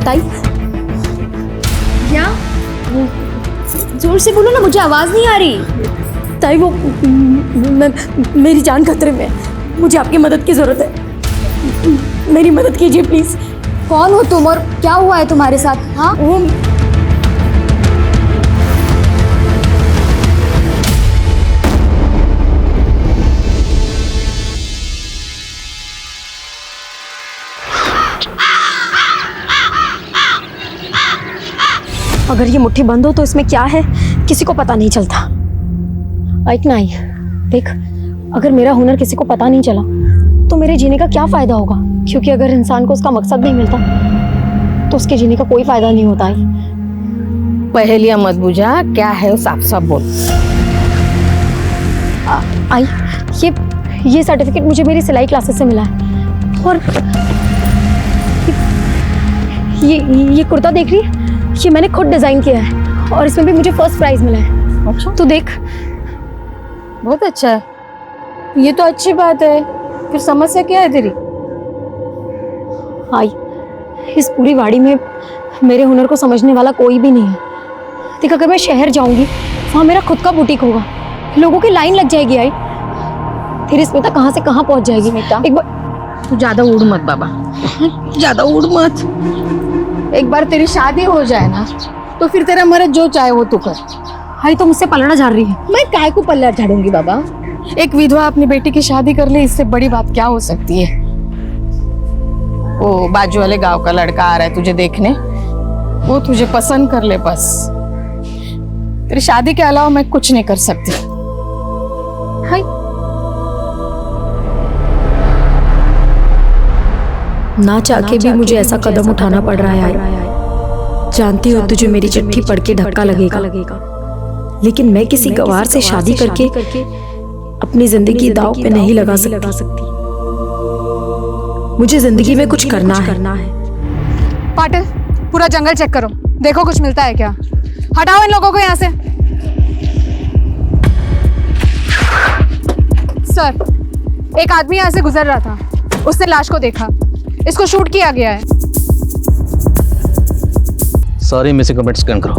ताई, क्या? जोर से बोलो ना, मुझे आवाज नहीं आ रही। ताई वो मेरी जान खतरे में है, मुझे आपकी मदद की जरूरत है, मेरी मदद कीजिए प्लीज। कौन हो तुम और क्या हुआ है तुम्हारे साथ? हाँ, वो अगर ये मुट्ठी बंद हो तो इसमें क्या है किसी को पता नहीं चलता। एक ना, देख, अगर मेरा हुनर किसी को पता नहीं चला तो मेरे जीने का क्या फायदा होगा? क्योंकि अगर इंसान को उसका मकसद नहीं मिलता तो उसके जीने का कोई फायदा नहीं होता। पहेलियां मत बुझा, क्या है साफ साफ बोल। आई, ये सर्टिफिकेट मुझे मेरी सिलाई क्लासेस से मिला है, और ये कुर्ता देख रही है, ये मैंने खुद डिजाइन किया है और इसमें भी मुझे फर्स्ट प्राइज मिला है। अच्छा, तो देख, बहुत अच्छा है, ये तो अच्छी बात है। फिर समस्या क्या है तेरी? आई, इस पूरी वाड़ी में मेरे हुनर को समझने वाला कोई भी नहीं है। देख, अगर मैं शहर जाऊंगी वहां मेरा खुद का बुटीक होगा, लोगों की लाइन लग जाएगी। आई, फिर स्मिता कहाँ से कहाँ पहुंच जाएगी। स्मिता, एक बार तू ज्यादा उड़ मत बाबा, ज्यादा उड़ मत। एक बार तेरी शादी हो जाए ना तो फिर तेरा मर्द जो चाहे वो तू कर। आई तो मुझसे पलड़ा झाड़ रही है। मैं काय को पल्ला झाड़ूंगी बाबा? एक विधवा अपनी बेटी की शादी कर ले, इससे बड़ी बात क्या हो सकती है? वो बाजू वाले गांव का लड़का आ रहा है तुझे देखने, वो तुझे पसंद कर ले बस। तेरी शादी के अलावा मैं कुछ नहीं कर सकती। हाय, ना चाहके भी मुझे ऐसा कदम उठाना पड़ रहा है। जानती हो तुझे मेरी चिट्ठी पढ़ के धक्का लगेगा, लेकिन मैं किसी गवार से शादी करके अपनी जिंदगी दांव पे नहीं लगा सकती। मुझे जिंदगी में कुछ करना है। पाटिल, पूरा जंगल चेक करो, देखो कुछ मिलता है क्या। हटाओ इन लोगों को यहाँ से। सर, एक आदमी यहाँ से गुजर रहा था, उसने लाश को देखा, इसको शूट किया गया है। सारी मिसिंग कमेंट स्कैन करो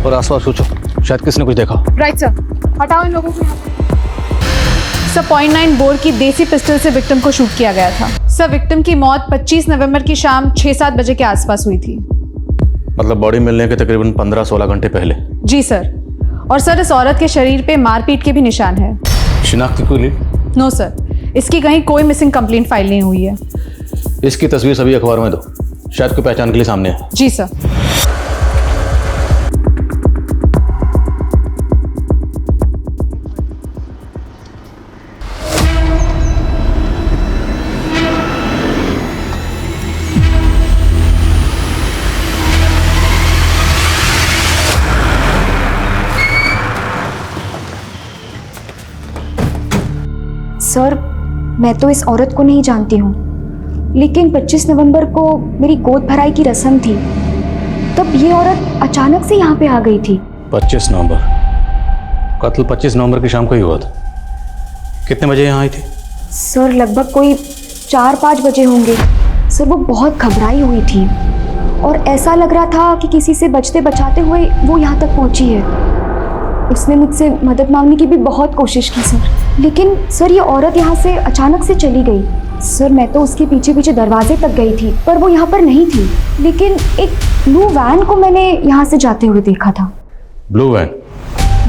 और आसपास सोचो, शायद किसी ने कुछ देखा। राइट सर, हटाओ इन लोगों को यहाँ से। सर, .9 बोर की देसी पिस्टल से विक्टिम को शूट किया गया था। सर, विक्टिम की मौत 25 नवंबर की शाम 6-7 बजे के आसपास हुई थी। मतलब बॉडी मिलने के तकरीबन 15-16 घंटे पहले? जी सर। और सर, इस औरत के शरीर पे मारपीट के भी निशान है। शिनाख्त कोई लीड? नो सर, इसकी कहीं कोई मिसिंग कंप्लेंट फाइल नहीं हुई है। इसकी तस्वीर सभी अखबार में दो, शायद कोई पहचान के लिए सामने है। जी सर। सर, मैं तो इस औरत को नहीं जानती हूँ, लेकिन 25 नवंबर को मेरी गोद भराई की रस्म थी, तब ये औरत अचानक से यहाँ पे आ गई थी। 25 नवंबर? कत्ल 25 नवंबर की शाम को ही हुआ था। कितने बजे यहाँ आई थी? सर, लगभग कोई 4-5 बजे होंगे। सर, वो बहुत घबराई हुई थी और ऐसा लग रहा था कि किसी से बचते बचाते हुए वो यहाँ तक पहुँची है। उसने मुझसे मदद मांगने की भी बहुत कोशिश की सर, लेकिन सर ये औरत यहाँ से अचानक से चली गई। सर, मैं तो उसके पीछे पीछे दरवाजे तक गई थी, पर वो यहाँ पर नहीं थी, लेकिन एक ब्लू वैन को मैंने यहाँ से जाते हुए देखा था। Blue van?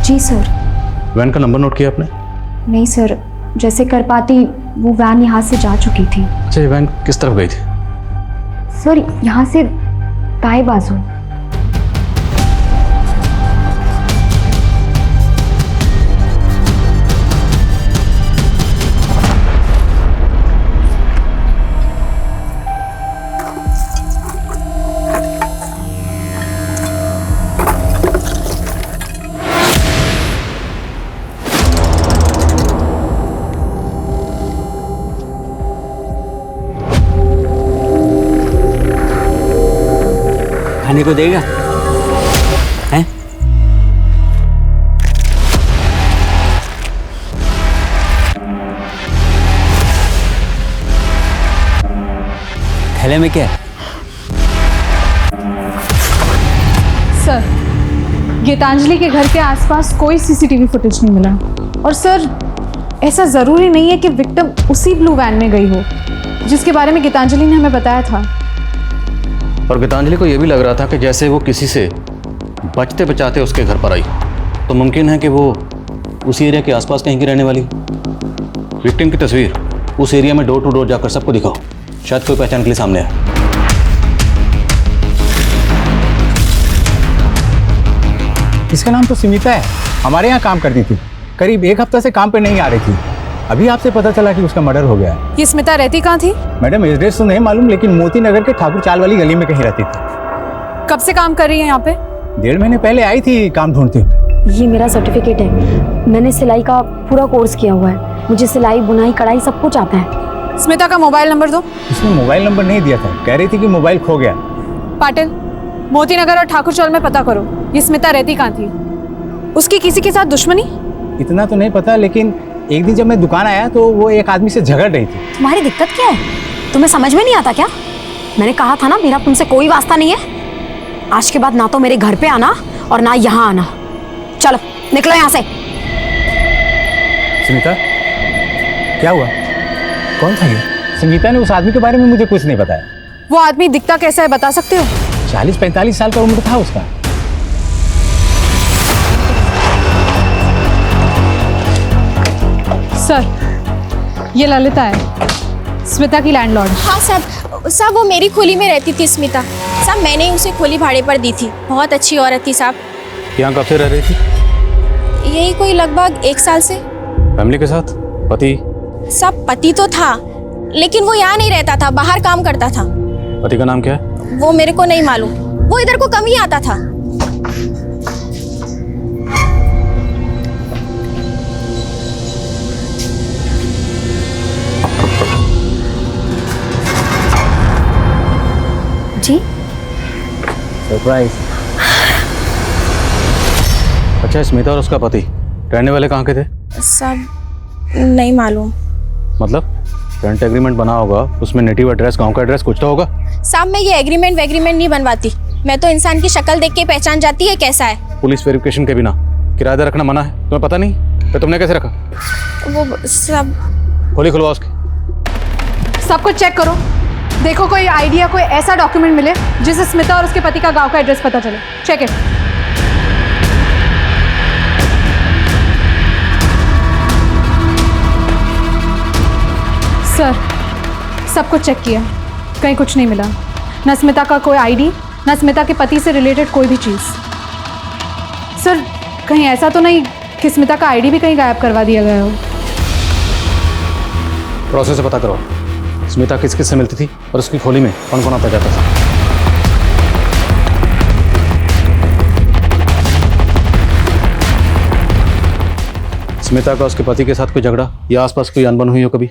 जी सर। वैन का नंबर नोट किया आपने? नहीं सर, जैसे कर पाती वो वैन यहाँ से जा चुकी थी। अच्छा, ये वैन किस तरफ गई थी? सर, यहाँ से दाएं बाजू। खाने को देगा? हैं? थैले में क्या है? सर, गीतांजलि के घर के आसपास कोई सीसीटीवी फुटेज नहीं मिला। और सर, ऐसा ज़रूरी नहीं है कि विक्टिम उसी ब्लू वैन में गई हो जिसके बारे में गीतांजलि ने हमें बताया था। और गीतांजलि को यह भी लग रहा था कि जैसे वो किसी से बचते बचाते उसके घर पर आई, तो मुमकिन है कि वो उसी एरिया के आसपास कहीं की रहने वाली। विक्टिम की तस्वीर उस एरिया में डोर टू डोर जाकर सबको दिखाओ, शायद कोई पहचान के लिए सामने आए। इसका नाम तो स्मिता है, हमारे यहाँ काम करती थी। करीब 1 हफ्ता से काम पे नहीं आ रही थी। अभी आपसे पता चला कि उसका मर्डर हो गया है। ये स्मिता रहती कहाँ थी? मैडम एड्रेस तो नहीं मालूम, लेकिन मोती नगर के ठाकुर चाल वाली गली में कहीं रहती थी। कब से काम कर रही है यहाँ पे? 1.5 महीने पहले आई थी काम ढूंढती हुई। ये मेरा सर्टिफिकेट है, मैंने सिलाई का पूरा कोर्स किया हुआ है, मुझे सिलाई बुनाई कढ़ाई सब कुछ आता है। स्मिता का मोबाइल नंबर दो। उसने मोबाइल नंबर नहीं दिया था, कह रही थी कि मोबाइल खो गया। पाटिल, मोती नगर और ठाकुर चौल में पता करो, ये स्मिता रहती कहाँ थी? उसकी किसी के साथ दुश्मनी? इतना तो नहीं पता, लेकिन एक दिन जब मैं दुकान आया तो वो एक आदमी से झगड़ रही थी। तुम्हारी दिक्कत क्या है? तुम्हें समझ में नहीं आता क्या? मैंने कहा था ना, मेरा तुमसे कोई वास्ता नहीं है। आज के बाद ना तो मेरे घर पे आना और ना यहाँ आना। चलो निकलो यहाँ से। स्मिता, क्या हुआ? कौन था ये? स्मिता ने उस आदमी के बारे में मुझे कुछ नहीं बताया। वो आदमी दिखता कैसा है बता सकते हो? 40-45 साल का उम्र था उसका। सर, ये ललिता है, स्मिता की लैंडलॉर्ड। हाँ साहब, वो मेरी खोली में रहती थी स्मिता। साहब मैंने उसे खोली भाड़े पर दी थी, बहुत अच्छी औरत थी साहब। यहाँ कब से रह रही थी? यही कोई लगभग 1 साल से। फैमिली के साथ? पति? साहब पति तो था, लेकिन वो यहाँ नहीं रहता था, बाहर काम करता था। पति का नाम क्या है? वो मेरे को नहीं मालूम, वो इधर को कम ही आता था। जी सरप्राइज। अच्छा, स्मिता और उसका पति रहने वाले कहाँ के थे? साहब नहीं मालूम। मतलब रेंट एग्रीमेंट बना होगा, उसमें नेटिव एड्रेस, गांव का एड्रेस कुछ तो होगा। साहब मैं ये एग्रीमेंट नहीं बनवाती, मैं तो इंसान की शक्ल देख के पहचान जाती है कैसा है। पुलिस वेरिफिकेशन के बिना किराएदार रखना मना है, तुम्हें पता नहीं? तो तुमने कैसे रखा? वो सब खोली खुलवा उसकी। सब कुछ चेक करो, देखो कोई आइडिया, कोई ऐसा डॉक्यूमेंट मिले जिससे स्मिता और उसके पति का गांव का एड्रेस पता चले। Check it. सर, सब कुछ चेक किया, कहीं कुछ नहीं मिला। न स्मिता का कोई आईडी, न स्मिता के पति से रिलेटेड कोई भी चीज़। सर, कहीं ऐसा तो नहीं कि स्मिता का आईडी भी कहीं गायब करवा दिया गया हो? प्रोसेस से पता करो स्मिता किस किस से मिलती थी और उसकी खोली में कौन कौन आता जाता था। स्मिता का उसके पति के साथ कोई झगड़ा या आसपास कोई अनबन हुई हो कभी?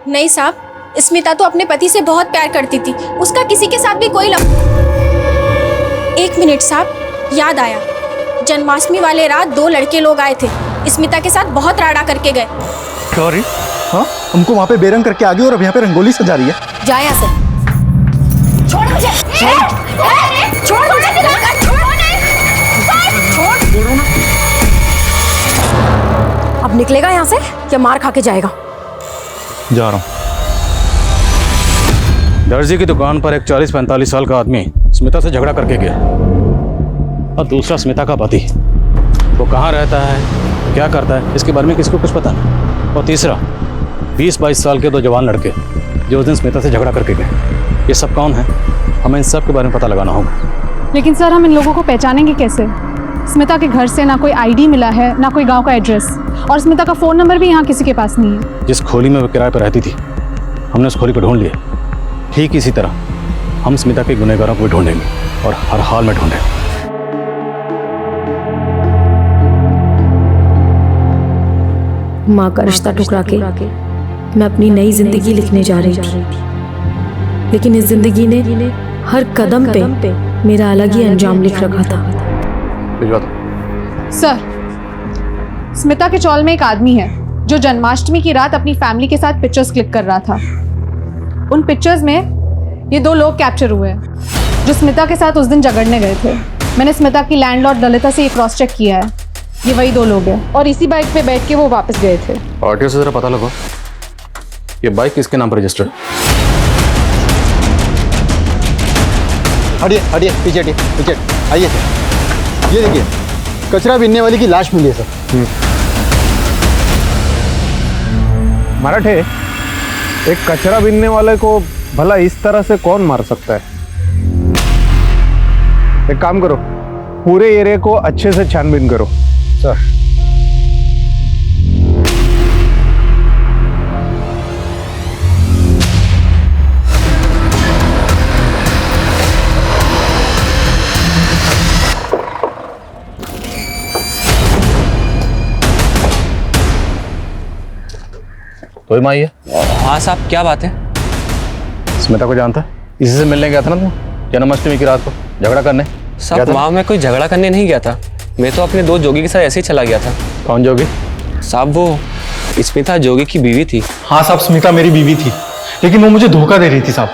नहीं साहब, स्मिता तो अपने पति से बहुत प्यार करती थी, उसका किसी के साथ भी कोई एक मिनट साहब, याद आया, जन्माष्टमी वाले रात 2 लड़के लोग आए थे, स्मिता के साथ बहुत राड़ा करके गए। सॉरी, हाँ हमको वहाँ पे बेरंग करके आ गई और अब यहाँ पे रंगोली सजा रही है। जा यहाँ से। छोड़ मुझे। छोड़ मुझे। अब निकलेगा यहाँ से या मार खा के जाएगा? जा रहा हूँ। दर्जी की दुकान पर एक 40-45 साल का आदमी स्मिता से झगड़ा करके गया और दूसरा स्मिता का पति, वो कहाँ रहता है, क्या करता है, इसके बारे में किसको कुछ पता नहीं। और तीसरा 20-22 साल के 2 जवान लड़के जो उस दिन स्मिता से झगड़ा करके गए, ये सब कौन है? हमें इन सब के बारे में पता लगाना होगा। लेकिन सर, हम इन लोगों को पहचानेंगे कैसे? स्मिता के घर से ना कोई आईडी मिला है, ना कोई गांव का एड्रेस, और स्मिता का फ़ोन नंबर भी यहाँ किसी के पास नहीं है। जिस खोली में वो किराए पर रहती थी, हमने उस खोली को ढूंढ लिया। ठीक इसी तरह हम स्मिता के गुनहगारों को भी ढूंढेंगे और हर हाल में ढूंढेंगे। माँ का रिश्ता टुकरा के मैं अपनी नई जिंदगी लिखने जा रही थी, लेकिन इस जिंदगी ने हर कदम पे मेरा अलग ही अंजाम लिख रखा था। भिजवा दो। सर, स्मिता के चौल में एक आदमी है जो जन्माष्टमी की रात अपनी फैमिली के साथ पिक्चर्स क्लिक कर रहा था। उन पिक्चर्स में ये 2 लोग कैप्चर हुए हैं जो स्मिता के साथ उस दिन झगड़ने गए थे। मैंने स्मिता की लैंडलॉर्ड ललिता से ये क्रॉस चेक किया है, ये वही 2 लोग हैं और इसी बाइक पे बैठ के वो वापस गए थे। आरटीओ से जरा पता लगाओ ये बाइक किसके नाम पर रजिस्टर्ड। हटिए हटिए, पीछे हटिए, पीछे आइए सर। ये देखिए, कचरा बीनने वाली की लाश मिली है सर। मराठे, एक कचरा बीनने वाले को भला इस तरह से कौन मार सकता है? एक काम करो, पूरे एरिया को अच्छे से छानबीन करो। सर तो ही माई है। हाँ साहब, क्या बात है? स्मिता को जानता है? इसी से मिलने गया था ना तुम जन्माष्टमी की रात को झगड़ा करने? साहब वहाँ मैं कोई झगड़ा करने नहीं गया था, मैं तो अपने 2 जोगी के साथ ऐसे ही चला गया था। कौन जोगी? साहब वो स्मिता जोगी की बीवी थी। हाँ साहब, स्मिता मेरी बीवी थी, लेकिन वो मुझे धोखा दे रही थी साहब।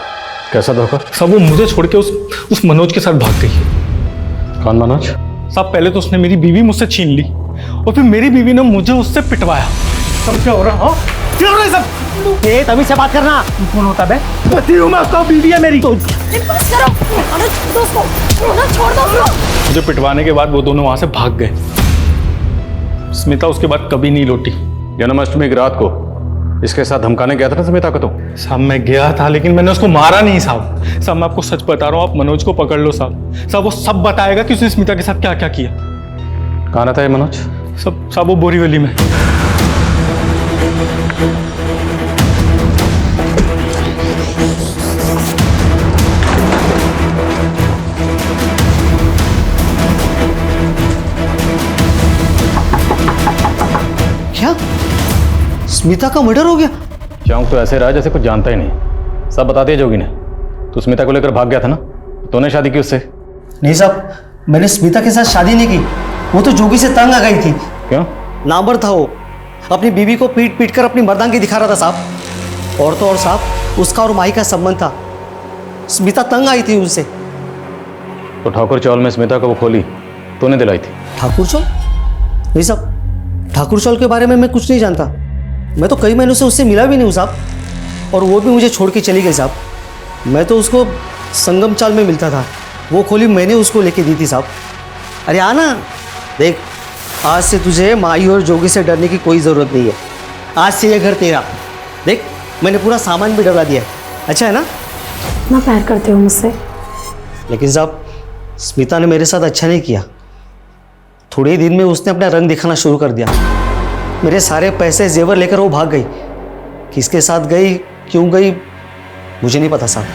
कैसा धोखा? साहब वो मुझे छोड़ के उस मनोज के साथ भाग गई। कौन मनोज? साहब पहले तो उसने मेरी बीवी मुझसे छीन ली और फिर मेरी बीवी ने मुझे उससे पिटवाया। सब क्या हो रहा है? क्या हो रहा है सब? ये तभी से बात करना। कौन होता है? पति हूँ मैं उसका, बीवी है मेरी। मुझे पिटवाने के बाद वो दोनों वहां से भाग गए। स्मिता उसके बाद कभी नहीं लौटी। जन्माष्टमी की रात को इसके साथ धमकाने गया था ना स्मिता को तो? साहब मैं गया था, लेकिन मैंने उसको मारा नहीं साहब। साहब मैं आपको सच बता रहा हूँ, आप मनोज को पकड़ लो साहब। साहब वो सब बताएगा कि उसने स्मिता के साथ क्या क्या किया। कहाँ रहता है मनोज? साहब वो बोरीवली में। क्या स्मिता का मर्डर हो गया? चौंक तो ऐसे रहा जैसे कुछ जानता ही नहीं। सब बता दिया जोगी ने। तू स्मिता को लेकर भाग गया था ना? तूने शादी की उससे? नहीं साहब, मैंने स्मिता के साथ शादी नहीं की, वो तो जोगी से तंग आ गई थी। क्यों? नामर्द था वो, अपनी बीवी को पीट पीट कर अपनी मर्दांगी दिखा रहा था साहब। और तो और साहब, उसका और माही का संबंध था, स्मिता तंग आई थी उनसे। तो ठाकुर चौल में स्मिता को वो खोली तूने दिलाई थी? ठाकुर चौल? नहीं साहब, ठाकुर चौल के बारे में मैं कुछ नहीं जानता। मैं तो कई महीनों से उससे मिला भी नहीं हूँ साहब, और वो भी मुझे छोड़ के चली गई साहब। मैं तो उसको संगम चाल में मिलता था, वो खोली मैंने उसको लेके दी थी साहब। अरे आना देख, आज से तुझे माई और जोगी से डरने की कोई ज़रूरत नहीं है। आज से ये घर तेरा। देख मैंने पूरा सामान भी डला दिया है, अच्छा है ना? इतना प्यार करते हो मुझसे? लेकिन साहब स्मिता ने मेरे साथ अच्छा नहीं किया। थोड़े ही दिन में उसने अपना रंग दिखाना शुरू कर दिया। मेरे सारे पैसे जेवर लेकर वो भाग गई। किसके साथ गई, क्यों गई, मुझे नहीं पता साहब।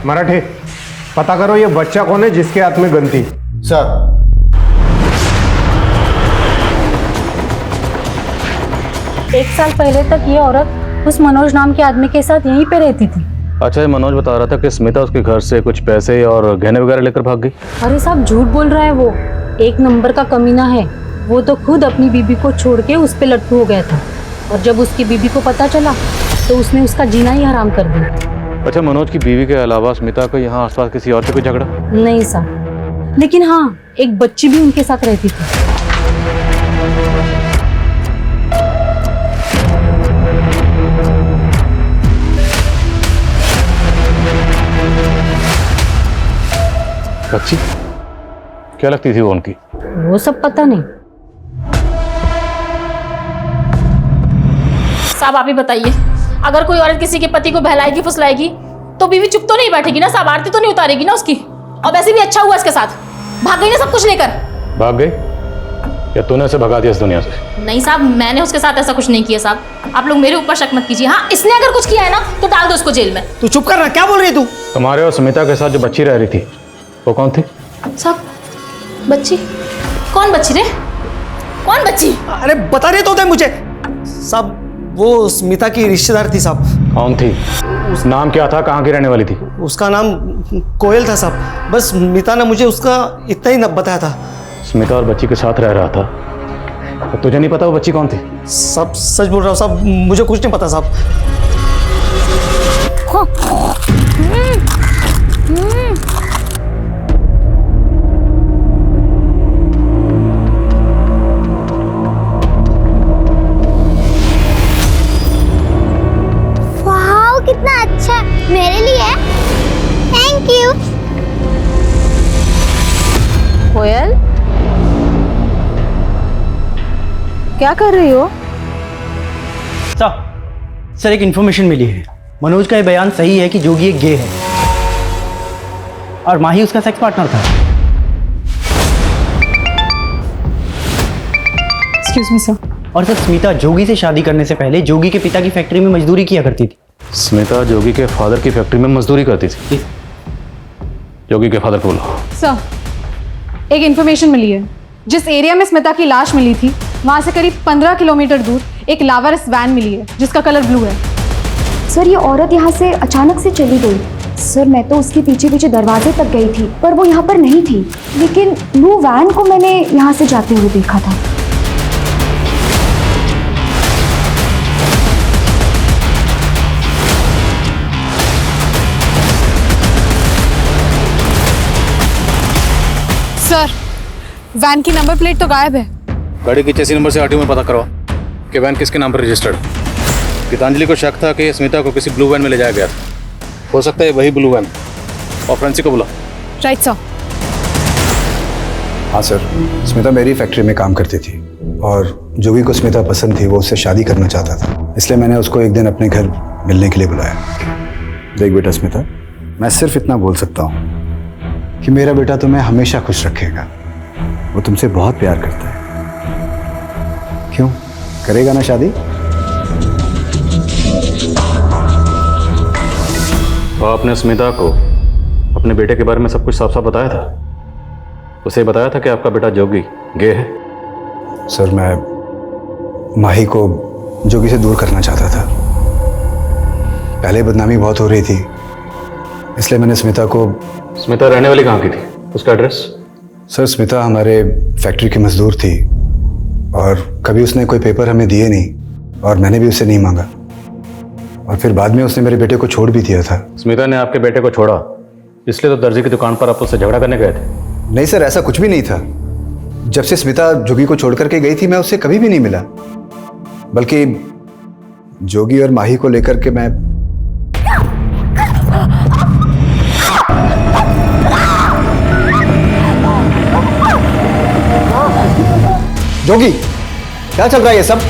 मराठे, पता करो ये बच्चा कौन है जिसके हाथ में गन थी। सर एक साल पहले तक ये औरत उस मनोज नाम के आदमी के साथ यहीं पे रहती थी। अच्छा, ये मनोज बता रहा था कि स्मिता उसके घर से कुछ पैसे और गहने वगैरह लेकर भाग गई। अरे साहब झूठ बोल रहा है वो, एक नंबर का कमीना है वो। तो खुद अपनी बीबी को छोड़ के उस पे लट्टू हो गया था, और जब उसकी बीबी को पता चला तो उसने उसका जीना ही हराम कर दिया। अच्छा, मनोज की बीवी के अलावा स्मिता को यहाँ आसपास किसी और से कोई झगड़ा? नहीं साहब, लेकिन हाँ एक बच्ची भी उनके साथ रहती थी। बच्ची? क्या लगती थी वो उनकी? वो सब पता नहीं। साहब आप ही बताइए, अगर कोई औरत किसी के पति को बहलाएगी फुसलाएगी तो बीवी चुप तो नहीं बैठेगी ना साहब? आरती तो नहीं उतारेगी ना उसकी? और वैसे भी अच्छा हुआ इसके साथ, भाग गई ना सब कुछ लेकर। भाग गई या तूने उसे भगा दिया इस दुनिया से? नहीं साहब, मैंने उसके साथ ऐसा कुछ नहीं किया साहब। आप लोग मेरे ऊपर शक मत कीजिए। हाँ, इसने अगर कुछ किया है ना तो डाल दो उसको जेल में। तू चुप कर रहा, क्या बोल रही तू? तुम्हारे और स्मिता के साथ जो बच्ची रह रही थी वो कौन थी? साहब बच्ची? कौन बच्ची रे? कौन बच्ची? अरे बता रहे तो थे मुझे साहब, वो स्मिता की रिश्तेदार थी साहब। कौन थी? उस नाम क्या था? कहाँ की रहने वाली थी? उसका नाम कोयल था साहब। बस स्मिता ने मुझे उसका इतना ही बताया था। स्मिता और बच्ची के साथ रह रहा था, तो तुझे नहीं पता वो बच्ची कौन थी? सब सच बोल रहा हूँ साहब, मुझे कुछ नहीं पता साहब। वाह कितना अच्छा, मेरे लिए। Thank you. कोयल, क्या कर रही हो? सर एक इन्फॉर्मेशन मिली है। मनोज का ये बयान सही है कि जोगी एक गे है और माही उसका सेक्स पार्टनर था। Excuse me sir. और सर स्मिता जोगी से शादी करने से पहले जोगी के पिता की फैक्ट्री में मजदूरी किया करती थी। स्मिता जोगी के फादर की फैक्ट्री में मजदूरी करती थी। जोगी के फादर को बोलो। सर, एक इन्फॉर्मेशन मिली है। जिस एरिया में स्मिता की लाश मिली थी वहां से करीब 15 किलोमीटर दूर एक लावारिस वैन मिली है जिसका कलर ब्लू है। सर ये औरत यहाँ से अचानक से चली गई। सर मैं तो उसके पीछे पीछे दरवाजे तक गई थी पर वो यहाँ पर नहीं थी, लेकिन ब्लू वैन को मैंने यहाँ से जाते हुए देखा था। सर, वैन की नंबर प्लेट तो गायब है। गाड़ी की चेसी नंबर से आरटीओ में पता करो कि वैन किसके नाम पर रजिस्टर्ड। गीतांजलि को शक था कि स्मिता को किसी ब्लू वैन में ले जाया गया था। हो सकता है वही ब्लू वैन। और फ्रेंसिक को बुला। Right sir. हाँ सर, स्मिता मेरी फैक्ट्री में काम करती थी और जोगी को स्मिता पसंद थी, वो उससे शादी करना चाहता था, इसलिए मैंने उसको एक दिन अपने घर मिलने के लिए बुलाया। देख बेटा स्मिता, मैं सिर्फ इतना बोल सकता हूँ कि मेरा बेटा तुम्हें हमेशा खुश रखेगा। वो तुमसे बहुत प्यार करता है। क्यों, करेगा ना शादी? तो आपने स्मिता को अपने बेटे के बारे में सब कुछ साफ साफ बताया था? उसे बताया था कि आपका बेटा जोगी गे है? सर मैं माही को जोगी से दूर करना चाहता था। पहले बदनामी बहुत हो रही थी, इसलिए मैंने स्मिता को। स्मिता रहने वाली कहाँ की थी? उसका एड्रेस? सर स्मिता हमारे फैक्ट्री की मजदूर थी और कभी उसने कोई पेपर हमें दिए नहीं और मैंने भी उससे नहीं मांगा, और फिर बाद में उसने मेरे बेटे को छोड़ भी दिया था। स्मिता ने आपके बेटे को छोड़ा इसलिए तो दर्जी की दुकान पर आप उससे झगड़ा करने गए थे? नहीं सर, ऐसा कुछ भी नहीं था। जब से स्मिता जोगी को छोड़ करके गई थी मैं उससे कभी भी नहीं मिला, बल्कि जोगी और माही को लेकर के मैं। जोगी, क्या चल रहा है ये सब?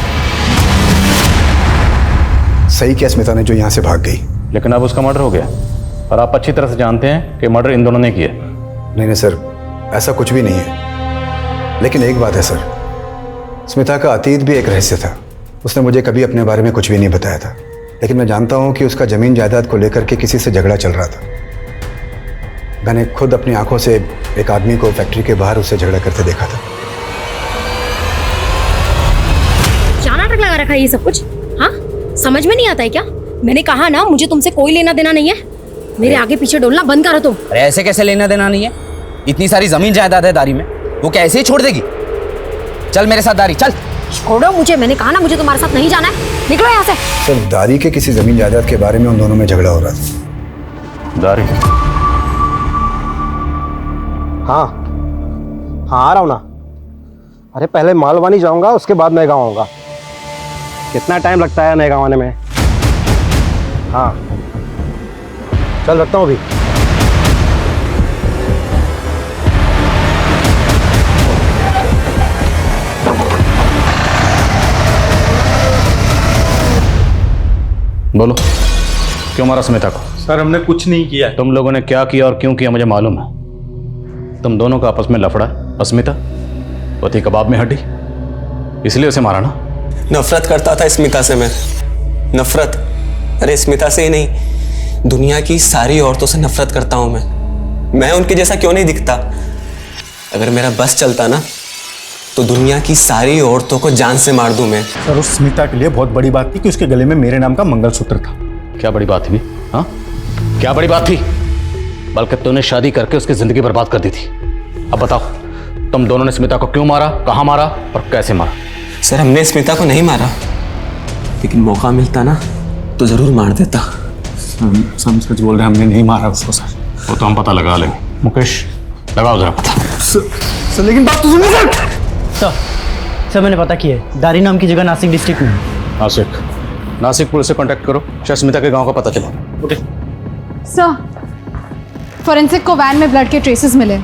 सही किया स्मिता ने जो यहां से भाग गई। लेकिन अब उसका मर्डर हो गया और आप अच्छी तरह से जानते हैं कि मर्डर इन दोनों ने किया। नहीं सर, ऐसा कुछ भी नहीं है। लेकिन एक बात है सर, स्मिता का अतीत भी एक रहस्य था। उसने मुझे कभी अपने बारे में कुछ भी नहीं बताया था, लेकिन मैं जानता हूं कि उसका जमीन जायदाद को लेकर के किसी से झगड़ा चल रहा था। मैंने खुद अपनी आंखों से एक आदमी को फैक्ट्री के बाहर उससे झगड़ा करते देखा था। क्या नाटक लगा रखा है ये सब कुछ? हाँ, समझ में नहीं आता है क्या? मैंने कहा ना मुझे तुमसे कोई लेना देना नहीं है। मेरे आगे पीछे डोलना बंद करो तुम। अरे ऐसे कैसे लेना देना नहीं है? इतनी सारी जमीन जायदाद है दारी में, वो क्या ऐसे ही छोड़ देगी? चल मेरे साथ दारी, चल। छोड़ो मुझे, मैंने कहा ना मुझे तुम्हारे साथ नहीं जाना है। निकलो यहाँ से। सर दारी के किसी जमीन जायदाद के बारे में उन दोनों में झगड़ा हो रहा था। दारी? हाँ हाँ, आ रहा हूँ ना। अरे पहले मालवानी जाऊंगा, उसके बाद नए गाँव आऊँगा। कितना टाइम लगता है नए गाँव आने में? हाँ चल, रखता हूँ अभी। बोलो, क्यों मारा स्मिता को? सर हमने कुछ नहीं किया। तुम लोगों ने क्या किया और क्यों किया मुझे मालूम है। तुम दोनों का आपस में लफड़ा। अस्मिता पति कबाब में हड्डी, इसलिए उसे मारा ना? नफरत करता था स्मिता से मैं, नफरत। अरे स्मिता से ही नहीं, दुनिया की सारी औरतों से नफरत करता हूं मैं उनके जैसा क्यों नहीं दिखता? अगर मेरा बस चलता ना तो दुनिया की सारी औरतों को जान से मार दूं मैं। सर उस स्मिता के लिए बहुत बड़ी बात थी कि उसके गले में मेरे नाम का मंगलसूत्र था। क्या बड़ी बात थी? हाँ, क्या बड़ी बात थी? बल्कि तूने शादी करके उसकी जिंदगी बर्बाद कर दी थी। अब बताओ, तुम दोनों ने स्मिता को क्यों मारा, कहाँ मारा और कैसे मारा? सर हमने स्मिता को नहीं मारा, लेकिन मौका मिलता ना तो जरूर मार देता। हम सच बोल रहे हैं, हमने नहीं मारा उसको सर। वो तो हम पता लगा लेंगे। मुकेश लगाओ जरा पता। सर लेकिन बात तो सुनिए सर। सर मैंने पता किया है, दारी नाम की जगह नासिक डिस्ट्रिक्ट में है। नासिक पुलिस से कांटेक्ट करो, शायद स्मिता के गांव का पता चला। ओके सर, फोरेंसिक को वैन में ब्लड के ट्रेसेस मिले।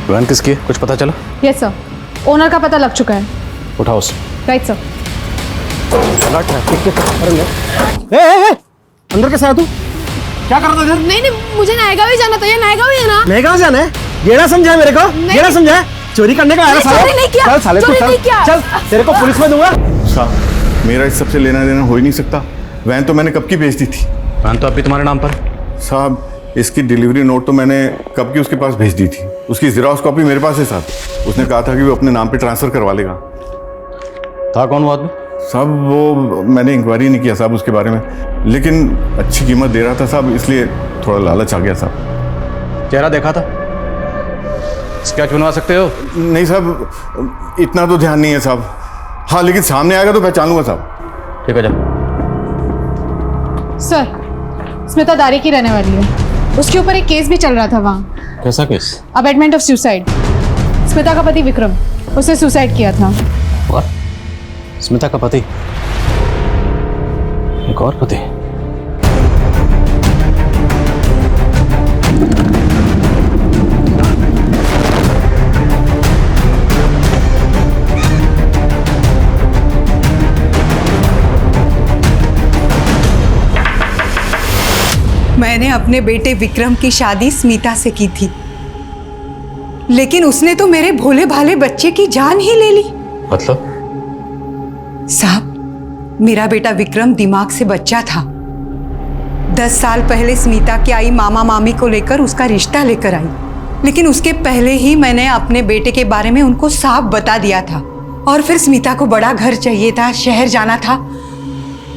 वैन किसकी है, कुछ पता चला? यस सर, ओनर का पता लग चुका है। उठाओ उसे। Right sir. अंदर कैसे आया तू? क्या कर रहा था इधर? नहीं, मुझे नायगांव ही जाना था। ये नायगांव ही है ना? मैं कहाँ जाना है? गेड़ा समझा है मेरे को? गेड़ा समझा है? चोरी करने का आया साले? चोरी नहीं किया। चल साले तू चोरी चल, नहीं किया। चल तेरे को पुलिस में दूंगा। साहब मेरा इस सबसे लेना देना हो ही नहीं सकता। वैन तो मैंने कब की भेज दी थी। वैन तो अभी तुम्हारे नाम पर। साहब इसकी डिलीवरी नोट तो मैंने कब की उसके पास भेज दी थी। उसकी ज़ेरॉक्स कॉपी मेरे पास है साहब। उसने कहा था कि वो अपने नाम पे ट्रांसफ़र करवा लेगा। था कौन वो आदमी? साहब वो मैंने इंक्वायरी नहीं किया साहब उसके बारे में, लेकिन अच्छी कीमत दे रहा था साहब, इसलिए थोड़ा लालच आ गया साहब। चेहरा देखा था? स्केच बनवा सकते हो? नहीं साहब इतना तो ध्यान नहीं है साहब। हाँ लेकिन सामने आएगा तो पहचान लूंगा साहब। ठीक है जा। सर, स्मिता दारी की रहने वाली है। उसके ऊपर एक केस भी चल रहा था वहाँ। कैसा case? Abetment of suicide. Smita का पति विक्रम, उसने सुसाइड किया था। और स्मिता का पति? एक और पति? मैंने अपने बेटे विक्रम की शादी स्मिता से की थी, लेकिन उसने तो मेरे भोले भाले बच्चे की जान ही ले ली। मतलब? साहब मेरा बेटा विक्रम दिमाग से बच्चा था। 10 साल पहले स्मिता की आई मामा मामी को लेकर उसका रिश्ता लेकर आई, लेकिन उसके पहले ही मैंने अपने बेटे के बारे में उनको साफ बता दिया था। और फिर स्मिता को बड़ा घर चाहिए था, शहर जाना था,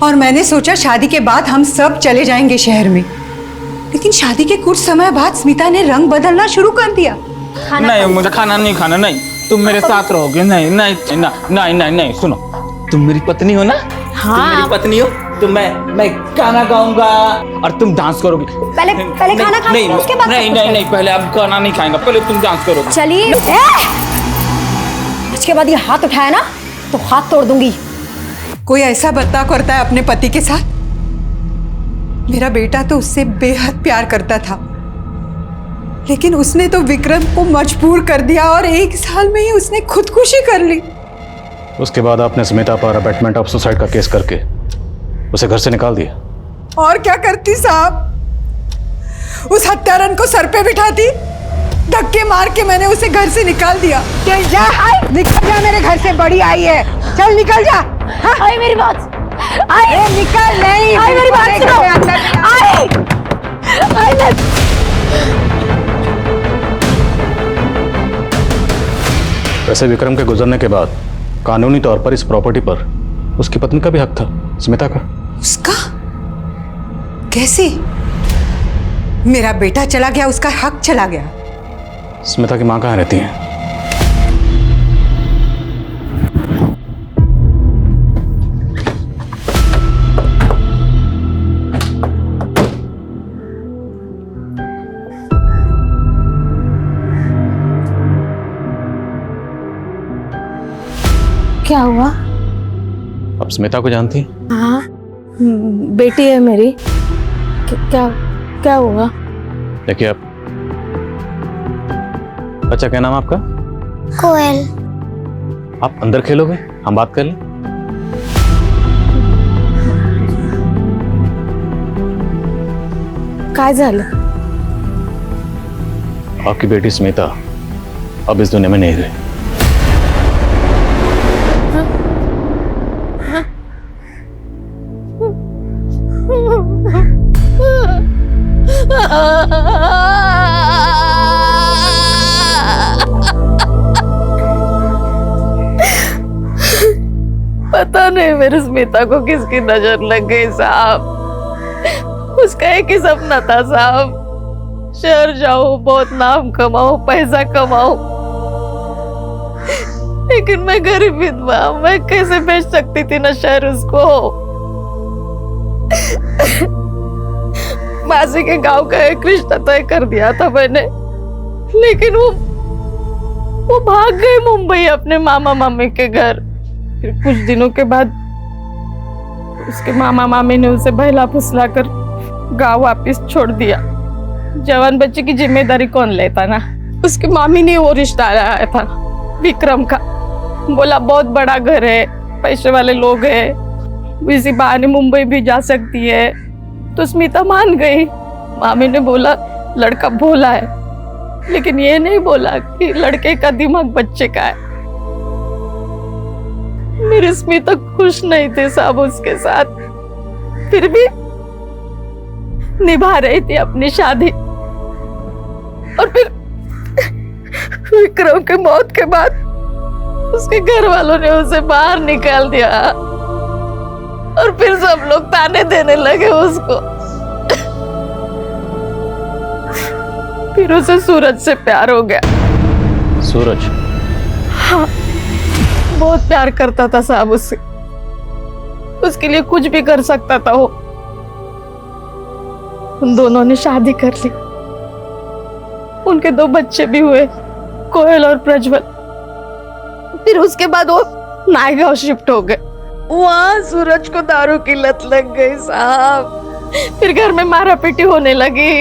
और मैंने सोचा शादी के बाद हम सब चले जाएंगे शहर में। लेकिन शादी के कुछ समय बाद स्मिता ने रंग बदलना शुरू कर दिया। नहीं मुझे खाना नहीं खाना, नहीं तुम मेरे साथ रहोगे। नहीं नहीं नहीं नहीं नहीं सुनो, तुम मेरी पत्नी हो ना? हाँ। तुम मेरी पत्नी हो तो मैं गाना गाऊंगा और तुम डांस करोगी। पहले खाना खा, नहीं उसके बाद नहीं नहीं नहीं पहले अब खाना नहीं खाएंगा, पहले तुम डांस करोगे। चलिए। इसके बाद ये हाथ उठाया ना तो हाथ तोड़ दूंगी। कोई ऐसा बर्ताव करता है अपने पति के साथ? मेरा बेटा तो उससे बेहद प्यार करता था, लेकिन उसने तो विक्रम को मजबूर कर दिया और 1 साल में ही उसने खुदकुशी कर ली। उसके बाद आपने स्मिता पर अबेटमेंट ऑफ सुसाइड का केस करके उसे घर से निकाल दिया। और क्या करती साहब? उस हत्यारन को सर पे बिठाती, धक्के मार के मैंने उसे घर से निकाल दिया। चल जा, निकल जा, मेरे घर से बड़ी आई है, चल निकल जा। हाँ? आई मेरी बात, आई निकल। नहीं आई मेरी बात सुनो। आई वैसे विक्रम के गुजरने के बाद कानूनी तौर पर इस प्रॉपर्टी पर उसकी पत्नी का भी हक था, स्मिता का। उसका? कैसे? मेरा बेटा चला गया, उसका हक चला गया। स्मिता की मां कहाँ रहती है? क्या हुआ? अब स्मिता को जानती है? हाँ, बेटी है मेरी। क्या हुआ? देखिए आप, अच्छा क्या नाम आपका? कोयल। आप अंदर खेलोगे, हम बात कर लें? काय झालं? आपकी बेटी स्मिता अब इस दुनिया में नहीं रही। मेरी स्मिता को किसकी नजर लग गई साहब? उसका एक ही सपना था साहब, शहर जाओ, बहुत नाम कमाओ, पैसा कमाओ। लेकिन मैं गरीब विधवा, मैं कैसे बेच सकती थी ना शहर उसको। मासी के गांव का एक रिश्ता तय कर दिया था मैंने, लेकिन वो भाग गए मुंबई अपने मामा मामी के घर। फिर कुछ दिनों के बाद उसके मामा मामी ने उसे बहला फुसला कर गांव वापस छोड़ दिया। जवान बच्चे की जिम्मेदारी कौन लेता ना। उसकी मामी ने वो रिश्ता लाया था विक्रम का। बोला बहुत बड़ा घर है, पैसे वाले लोग हैं, इसी बहाने मुंबई भी जा सकती है। तो स्मिता मान गई। मामी ने बोला लड़का भोला है, लेकिन ये नहीं बोला कि लड़के का दिमाग बच्चे का है। मेरी स्मिता खुश नहीं थी साहब उसके साथ, फिर भी निभा रही थी अपनी शादी। और फिर विक्रम की मौत के बाद उसके घर वालों ने उसे बाहर निकाल दिया और फिर सब लोग ताने देने लगे उसको। फिर उसे सूरज से प्यार हो गया। सूरज? हाँ, बहुत प्यार करता था साहब उससे, उसके लिए कुछ भी कर सकता था वो। उन दोनों ने शादी कर ली, उनके 2 बच्चे भी हुए, कोयल और प्रज्वल। फिर उसके बाद वो नायगांव शिफ्ट हो गए। वहां सूरज को दारू की लत लग गई साहब। फिर घर में मारा पीटी होने लगी।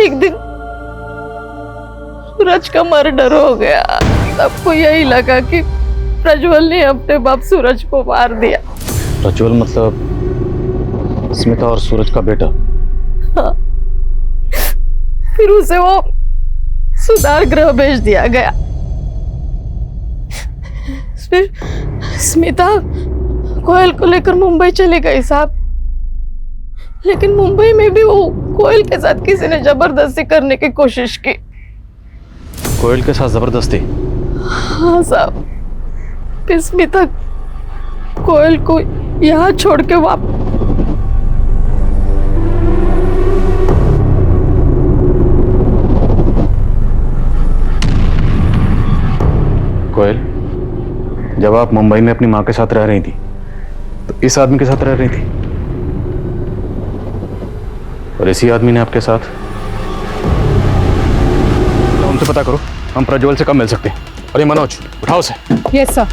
एक दिन सूरज का मर्डर हो गया। सबको यही लगा कि प्रज्वल ने अपने बाप सूरज को मार दिया। प्रज्वल मतलब स्मिता और सूरज का बेटा? हाँ। फिर उसे वो सुधार गृह भेज दिया गया। फिर स्मिता कोयल को लेकर मुंबई चली गई साहब, लेकिन मुंबई में भी वो कोयल के साथ किसी ने जबरदस्ती करने की कोशिश की। कोयल के साथ जबरदस्ती? हाँ साहब। फिर स्मिता कोयल को यहाँ छोड़ के कोयल, जब आप मुंबई में अपनी माँ के साथ रह रही थी तो इस आदमी के साथ रह रही थी, और इसी आदमी ने आपके साथ? तो हमसे पता करो, हम प्रज्वल से कब मिल सकते हैं? और ये मनोज, उठाओ से। Yes sir.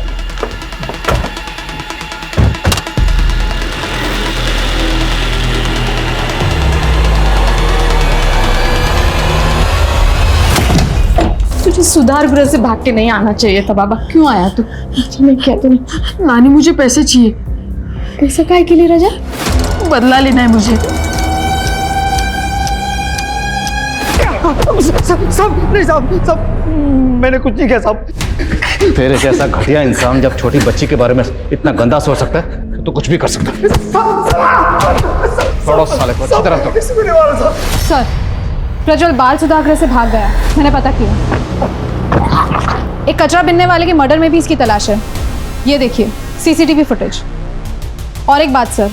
तुझे सुधार गृह से भाग के नहीं आना चाहिए था बाबा। क्यों आया तू? मैं क्या तूने? नानी मुझे पैसे चाहिए। पैसा काहे के लिए राजा? बदला लेना है मुझे। साहब नहीं साहब, मैंने कुछ नहीं किया साहब। तेरे जैसा घटिया इंसान जब छोटी बच्ची के बारे में इतना गंदा सोच सकता है तो कुछ भी कर सकता है। छोड़ो साले को, अच्छी तरह तो। सर, प्रज्वल बाल सुधार से भाग गया, मैंने पता किया। एक कचरा बिनने वाले के मर्डर में भी इसकी तलाश है। ये देखिए सीसीटीवी फुटेज। और एक बात सर,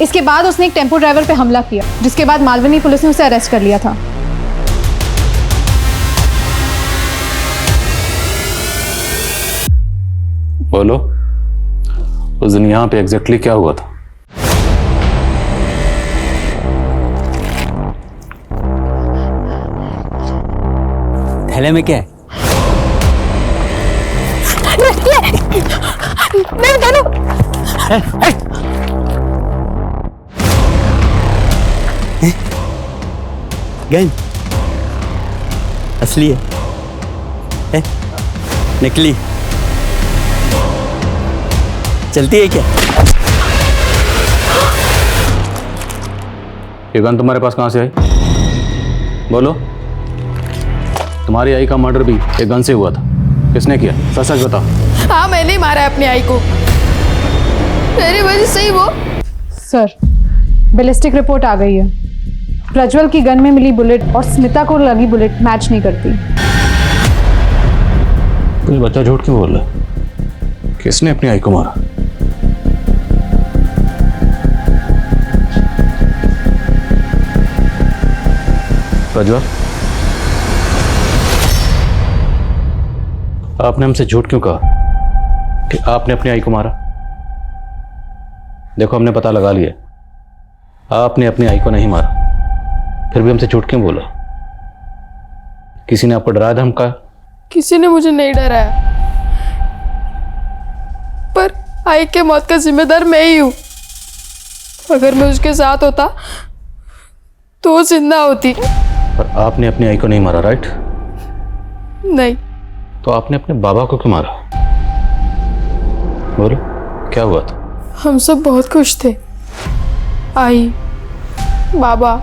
इसके बाद उसने एक टेम्पो ड्राइवर पे हमला किया, जिसके बाद मालवनी पुलिस ने उसे अरेस्ट कर लिया था। बोलो, उस दिन यहाँ पे एग्जैक्टली क्या हुआ था? थैले में क्या है? गन असली है? नकली? चलती है क्या? ये गन तुम्हारे पास कहाँ से आई? बोलो। तुम्हारी आई का मर्डर भी एक गन से हुआ था, किसने किया? सच सच बताओ। हाँ, मैंने ही मारा है अपनी आई को, मेरी वजह से ही वो। सर, बैलिस्टिक रिपोर्ट आ गई है। प्रज्वल की गन में मिली बुलेट और स्मिता को लगी बुलेट मैच नहीं करती। कुछ बच्चा झूठ क्यों बोल रहा है? किसने अपनी आई को मारा? प्रज्वल, आपने हमसे झूठ क्यों कहा कि आपने अपनी आई को मारा? देखो, हमने पता लगा लिया, आपने अपनी आई को नहीं मारा, फिर भी हमसे झूठ क्यों बोला? किसी ने आपको डराया, धमकाया? किसी ने मुझे नहीं डराया, पर आई के मौत का जिम्मेदार मैं ही हूं। अगर मैं उसके साथ होता तो वो जिंदा होती। पर आपने अपनी आई को नहीं मारा, राइट? नहीं। तो आपने अपने बाबा को क्यों मारा? बोलो, क्या हुआ था? हम सब बहुत खुश थे, आई, बाबा,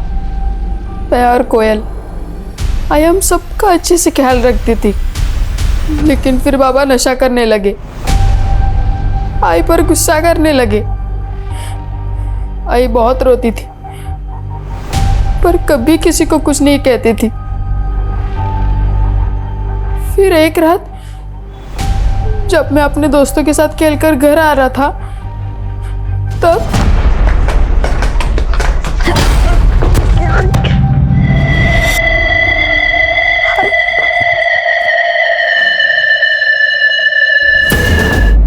मैं और कोयल। आई हम सबका अच्छे से ख्याल रखती थी, लेकिन फिर बाबा नशा करने लगे, आई पर गुस्सा करने लगे। आई बहुत रोती थी, पर कभी किसी को कुछ नहीं कहती थी। फिर एक रात जब मैं अपने दोस्तों के साथ खेलकर घर आ रहा था, तब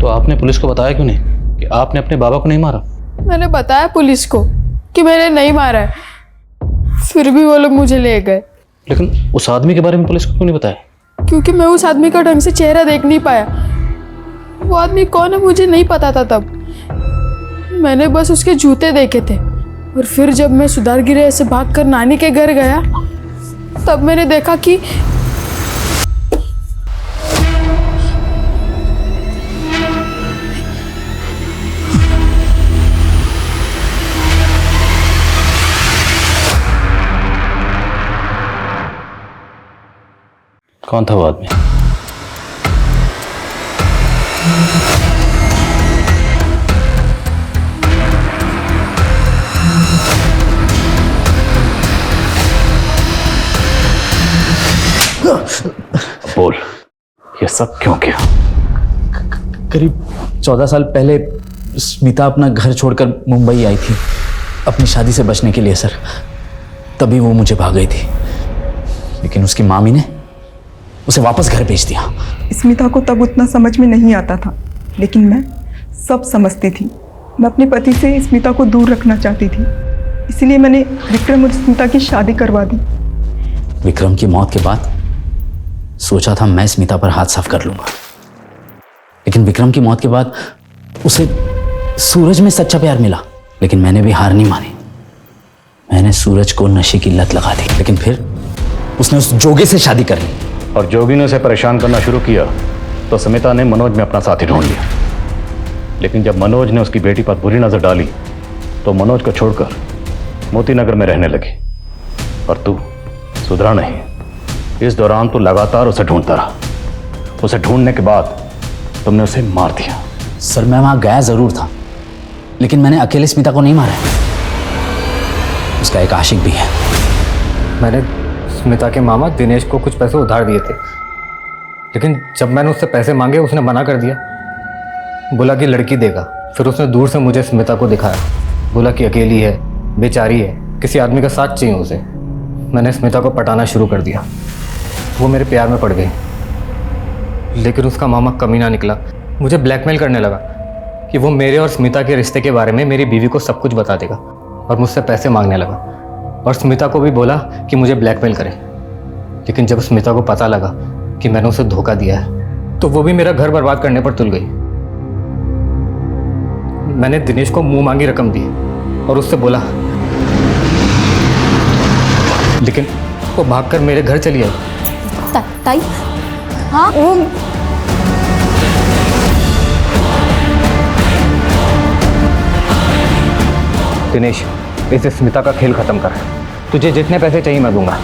तो आपने पुलिस को बताया क्यों नहीं कि आपने अपने बाबा को नहीं मारा? मैंने बताया पुलिस को कि मैंने नहीं मारा है, फिर भी वो लोग मुझे ले गए। लेकिन उस आदमी के बारे में पुलिस को क्यों नहीं बताया? क्योंकि मैं उस आदमी का ढंग से चेहरा देख नहीं पाया। वो आदमी कौन है मुझे नहीं पता था तब। मैंने बस उसके जूते देखे थे, और फिर जब मैं सुधार गिरे से भागकर नानी के घर गया, तब मैंने देखा कि कौन था वो आदमी? बोल, ये सब क्यों किया? करीब 14 साल पहले स्मिता अपना घर छोड़कर मुंबई आई थी अपनी शादी से बचने के लिए सर। तभी वो मुझे भाग गई थी, लेकिन उसकी मामी ने उसे वापस घर भेज दिया। स्मिता को तब उतना समझ में नहीं आता था, लेकिन मैं सब समझती थी। मैं अपने पति से स्मिता को दूर रखना चाहती थी, इसलिए मैंने विक्रम और स्मिता की शादी करवा दी। विक्रम की मौत के बाद सोचा था मैं स्मिता पर हाथ साफ कर लूंगा, लेकिन विक्रम की मौत के बाद उसे सूरज में सच्चा प्यार मिला, लेकिन मैंने भी हार नहीं मानी। मैंने सूरज को नशे की लत लगा दी, लेकिन फिर उसने उस जोगी से शादी कर ली। और जोगी ने उसे परेशान करना शुरू किया तो स्मिता ने मनोज में अपना साथी ढूंढ लिया। लेकिन जब मनोज ने उसकी बेटी पर बुरी नजर डाली तो मनोज को छोड़कर मोती नगर में रहने लगी। और तू सुधरा नहीं। इस दौरान तू लगातार उसे ढूंढता रहा। उसे ढूंढने के बाद तुमने उसे मार दिया। सर, मैं वहां गया जरूर था, लेकिन मैंने अकेले स्मिता को नहीं मारा है। उसका एक आशिक भी है। मैंने स्मिता के मामा दिनेश को कुछ पैसे उधार दिए थे, लेकिन जब मैंने उससे पैसे मांगे उसने मना कर दिया। बोला कि लड़की देगा। फिर उसने दूर से मुझे स्मिता को दिखाया, बोला कि अकेली है, बेचारी है, किसी आदमी का साथ चाहिए उसे। मैंने स्मिता को पटाना शुरू कर दिया। वो मेरे प्यार में पड़ गई, लेकिन उसका मामा कमीना निकला। मुझे ब्लैकमेल करने लगा कि वो मेरे और स्मिता के रिश्ते के बारे में मेरी बीवी को सब कुछ बता देगा, और मुझसे पैसे मांगने लगा। और स्मिता को भी बोला कि मुझे ब्लैकमेल करे। लेकिन जब स्मिता को पता लगा कि मैंने उसे धोखा दिया है, तो वो भी मेरा घर बर्बाद करने पर तुल गई। मैंने दिनेश को मुंह मांगी रकम दी और उससे बोला, लेकिन वो भागकर मेरे घर चली आई। ताई, हाँ दिनेश, इसे स्मिता का खेल खत्म कर। तुझे जितने पैसे चाहिए मैं दूंगा।